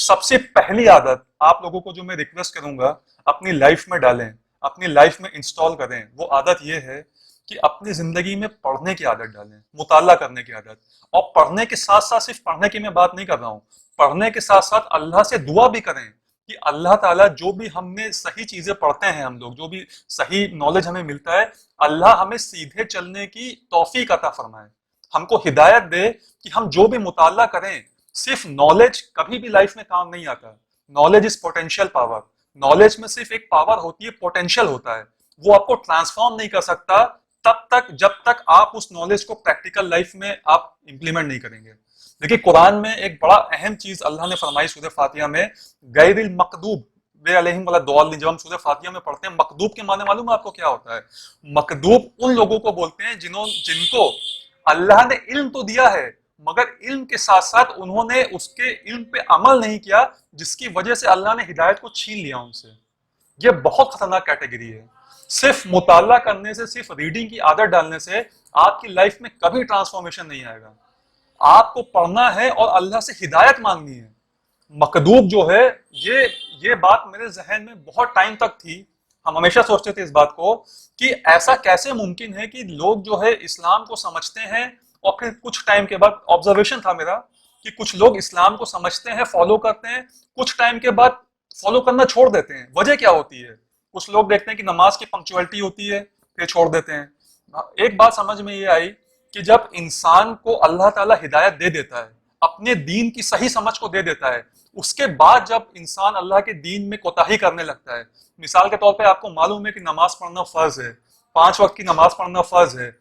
सबसे पहली आदत आप लोगों को जो मैं रिक्वेस्ट करूंगा अपनी लाइफ में डालें, अपनी लाइफ में इंस्टॉल करें, वो आदत ये है कि अपनी जिंदगी में पढ़ने की आदत डालें, मुताला करने की आदत। और पढ़ने के साथ साथ सिर्फ पढ़ने की मैं बात नहीं कर रहा हूं, पढ़ने के साथ साथ अल्लाह से दुआ भी करें कि अल्लाह ताला जो भी हमें सही चीजें पढ़ते हैं, हम लोग जो भी सही नॉलेज हमें मिलता है, अल्लाह हमें सीधे चलने की तौफीक अता फरमाए, हमको हिदायत दे कि हम जो भी मुताला करें, सिर्फ नॉलेज कभी भी लाइफ में काम नहीं आता। Knowledge is potential power. Knowledge में सिर्फ एक पावर होती है, पोटेंशियल होता है, वो आपको ट्रांसफॉर्म नहीं कर सकता तब तक जब तक आप उस नॉलेज को प्रैक्टिकल लाइफ में आप इंप्लीमेंट नहीं करेंगे। देखिए कुरान में एक बड़ा अहम चीज अल्लाह ने फरमाई सूरह फातिहा में, गैरिल मकदूब वे अलैहिम वला दौलिन। जब हम सूरह फातिहा में पढ़ते हैं, मकदूब के माने मालूम है आपको क्या होता है? मकदूब उन लोगों को बोलते हैं जिनको अल्लाह ने इल्म तो दिया है, मगर इल्म के साथ साथ उन्होंने उसके इल्म पे अमल नहीं किया, जिसकी वजह से अल्लाह ने हिदायत को छीन लिया उनसे। ये बहुत खतरनाक कैटेगरी है। सिर्फ मुताला करने से, सिर्फ रीडिंग की आदत डालने से आपकी लाइफ में कभी ट्रांसफॉर्मेशन नहीं आएगा। आपको पढ़ना है और अल्लाह से हिदायत मांगनी है। मकदूब जो है, ये बात मेरे जहन में बहुत टाइम तक थी। हम हमेशा सोचते थे इस बात को कि ऐसा कैसे मुमकिन है कि लोग जो है इस्लाम को समझते हैं और फिर कुछ टाइम के बाद, ऑब्जर्वेशन था मेरा कि कुछ लोग इस्लाम को समझते हैं, फॉलो करते हैं, कुछ टाइम के बाद फॉलो करना छोड़ देते हैं। वजह क्या होती है? कुछ लोग देखते हैं कि नमाज की पंक्चुअलिटी होती है, फिर छोड़ देते हैं। एक बात समझ में ये आई कि जब इंसान को अल्लाह ताला हिदायत दे देता है, अपने दीन की सही समझ को दे देता है, उसके बाद जब इंसान अल्लाह के दीन में कोताही करने लगता है, मिसाल के तौर पे आपको मालूम है कि नमाज पढ़ना फर्ज है, 5 वक्त की नमाज पढ़ना फर्ज है,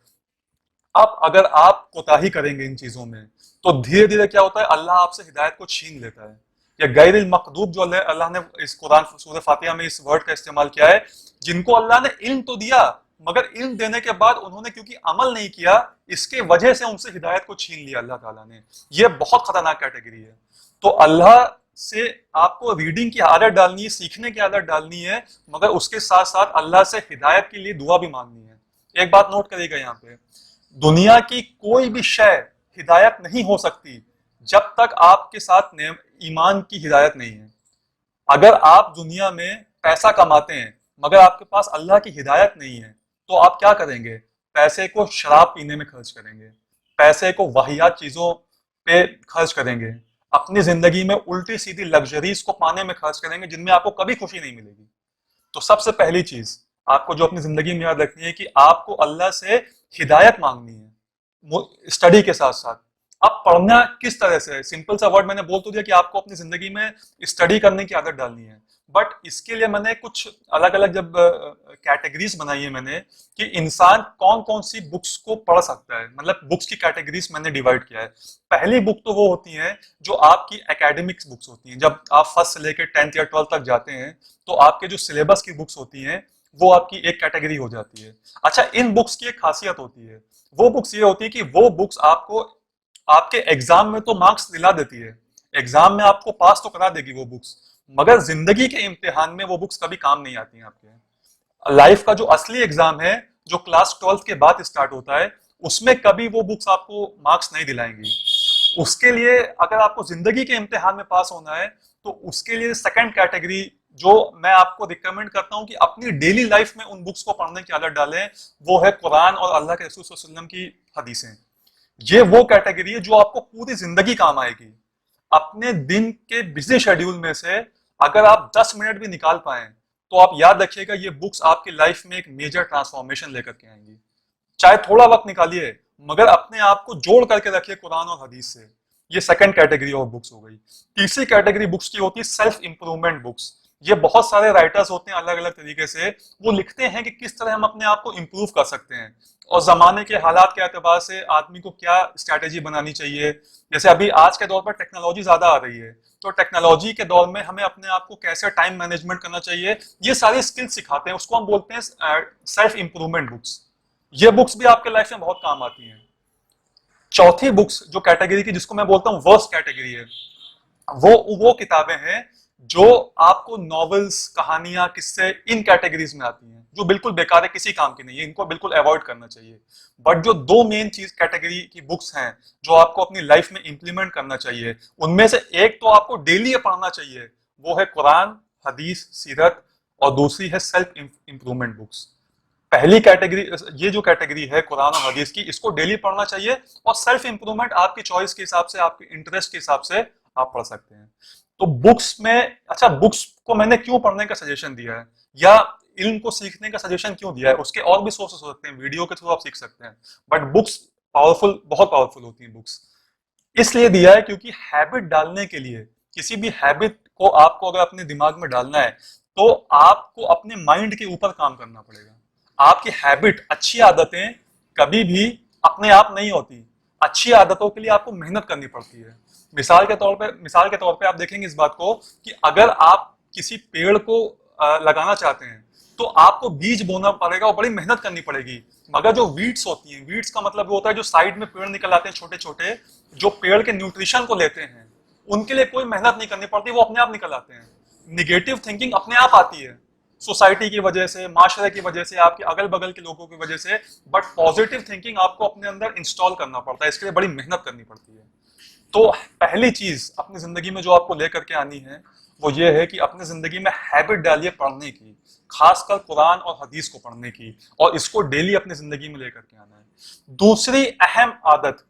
अब अगर आप कोताही करेंगे इन चीजों में तो धीरे धीरे क्या होता है, अल्लाह आपसे हिदायत को छीन लेता है। या गैरिल मकदूब जो अल्लाह ने इस कुरान सूरह फातिहा में इस वर्ड का इस्तेमाल किया है, जिनको अल्लाह ने इल्म तो दिया, मगर इल्म देने के बाद उन्होंने क्योंकि अमल नहीं किया, इसके वजह से उनसे हिदायत को छीन लिया अल्लाह ताला ने। ये बहुत खतरनाक कैटेगरी है। तो अल्लाह से आपको रीडिंग की आदत डालनी है, सीखने की आदत डालनी है, मगर उसके साथ साथ अल्लाह से हिदायत के लिए दुआ भी मांगनी है। एक बात नोट करिएगा यहाँ पे, दुनिया की कोई भी शय हिदायत नहीं हो सकती जब तक आपके साथ ईमान की हिदायत नहीं है। अगर आप दुनिया में पैसा कमाते हैं मगर आपके पास अल्लाह की हिदायत नहीं है, तो आप क्या करेंगे? पैसे को शराब पीने में खर्च करेंगे, पैसे को वाहियात चीजों पे खर्च करेंगे, अपनी जिंदगी में उल्टी सीधी लग्जरीज को पाने में खर्च करेंगे, जिनमें आपको कभी खुशी नहीं मिलेगी। तो सबसे पहली चीज आपको जो अपनी जिंदगी में याद रखनी है कि आपको अल्लाह से हिदायत मांगनी है स्टडी के साथ साथ। अब पढ़ना किस तरह से है? सिंपल सा वर्ड मैंने बोल तो दिया कि आपको अपनी जिंदगी में स्टडी करने की आदत डालनी है, बट इसके लिए मैंने कुछ अलग अलग जब कैटेगरीज बनाई है मैंने कि इंसान कौन कौन सी बुक्स को पढ़ सकता है, मतलब बुक्स की कैटेगरीज मैंने डिवाइड किया है। पहली बुक तो वो होती है जो आपकी एकेडमिक्स बुक्स होती हैं। जब आप फर्स्ट से लेकर 10th या 12th तक जाते हैं तो आपके जो सिलेबस की बुक्स होती हैं वो आपकी एक कैटेगरी हो जाती है। अच्छा, इन बुक्स की एक खासियत होती है, वो बुक्स ये होती है कि वो बुक्स आपको आपके एग्जाम में तो मार्क्स दिला देती है, एग्जाम में आपको पास तो करा देगी वो बुक्स, मगर जिंदगी के इम्तिहान में वो बुक्स कभी काम नहीं आती हैं आपके। लाइफ का जो असली एग्जाम है, जो क्लास 12th के बाद स्टार्ट होता है, उसमें कभी वो बुक्स आपको मार्क्स नहीं दिलाएंगी। उसके लिए अगर आपको जिंदगी के इम्तिहान में पास होना है तो उसके लिए सेकंड कैटेगरी जो मैं आपको रिकमेंड करता हूं कि अपनी डेली लाइफ में उन बुक्स को पढ़ने की आदत डालें, वो है कुरान और अल्लाह के रसूल सल्लल्लाहु अलैहि वसल्लम की हदीसें। ये वो कैटेगरी है जो आपको पूरी जिंदगी काम आएगी। अपने दिन के बिजी शेड्यूल में से अगर आप 10 मिनट भी निकाल पाए तो आप याद रखिएगा ये बुक्स आपकी लाइफ में एक मेजर ट्रांसफॉर्मेशन लेकर के आएंगी। चाहे थोड़ा वक्त निकालिए, मगर अपने आप को जोड़ करके रखिए कुरान और हदीस से। ये सेकंड कैटेगरी ऑफ बुक्स हो गई। तीसरी कैटेगरी बुक्स की होती है सेल्फ इंप्रूवमेंट बुक्स। ये बहुत सारे राइटर्स होते हैं अलग अलग तरीके से, वो लिखते हैं कि किस तरह हम अपने आप को इम्प्रूव कर सकते हैं और जमाने के हालात के एतबार से आदमी को क्या स्ट्रैटेजी बनानी चाहिए। जैसे अभी आज के दौर पर टेक्नोलॉजी ज्यादा आ रही है, तो टेक्नोलॉजी के दौर में हमें अपने आप को कैसे टाइम मैनेजमेंट करना चाहिए, ये सारी स्किल्स सिखाते हैं, उसको हम बोलते हैं सेल्फ इंप्रूवमेंट बुक्स। ये बुक्स भी आपके लाइफ में बहुत काम आती हैं। चौथी बुक्स जो कैटेगरी की, जिसको मैं बोलता हूँ वर्स्ट कैटेगरी है, वो किताबें हैं जो आपको नॉवेल्स, कहानियां, किस्से इन कैटेगरीज में आती हैं। जो बिल्कुल बेकार है, किसी काम की नहीं है, इनको बिल्कुल अवॉइड करना चाहिए। बट जो दो मेन चीज कैटेगरी की बुक्स हैं जो आपको अपनी लाइफ में इंप्लीमेंट करना चाहिए, उनमें से एक तो आपको डेली पढ़ना चाहिए, वो है कुरान, हदीस, सीरत, और दूसरी है सेल्फ इंप्रूवमेंट बुक्स। पहली कैटेगरी, ये जो कैटेगरी है कुरान और हदीस की, इसको डेली पढ़ना चाहिए, और सेल्फ इंप्रूवमेंट आपकी चॉइस के हिसाब से, आपके इंटरेस्ट के हिसाब से आप पढ़ सकते हैं। तो बुक्स में, अच्छा बुक्स को मैंने क्यों पढ़ने का सजेशन दिया है, या इल्म को सीखने का सजेशन क्यों दिया है, उसके और भी सोर्सेस हो सकते हैं, वीडियो के थ्रू आप सीख सकते हैं, बट बुक्स पावरफुल, बहुत पावरफुल होती हैं बुक्स। इसलिए दिया है क्योंकि हैबिट डालने के लिए, किसी भी हैबिट को आपको अगर अपने दिमाग में डालना है, तो आपको अपने माइंड के ऊपर काम करना पड़ेगा। आपकी हैबिट, अच्छी आदतें कभी भी अपने आप नहीं होती। अच्छी आदतों के लिए आपको मेहनत करनी पड़ती है। मिसाल के तौर पे आप देखेंगे इस बात को कि अगर आप किसी पेड़ को लगाना चाहते हैं, तो आपको बीज बोना पड़ेगा और बड़ी मेहनत करनी पड़ेगी। मगर जो वीड्स होती हैं, वीड्स का मतलब वो होता है जो साइड में पेड़ निकल आते हैं छोटे छोटे, जो पेड़ के न्यूट्रिशन को लेते हैं, उनके लिए कोई मेहनत नहीं करनी पड़ती, वो अपने आप निकल आते हैं। निगेटिव थिंकिंग अपने आप आती है, सोसाइटी की वजह से, माशरे की वजह से, आपके अगल बगल के लोगों की वजह से, बट पॉजिटिव थिंकिंग आपको अपने अंदर इंस्टॉल करना पड़ता है, इसके लिए बड़ी मेहनत करनी पड़ती है। तो पहली चीज अपनी जिंदगी में जो आपको लेकर के आनी है, वो ये है कि अपनी जिंदगी में हैबिट डालिए पढ़ने की, खासकर कुरान और हदीस को पढ़ने की, और इसको डेली अपनी जिंदगी में लेकर के आना है। दूसरी अहम आदत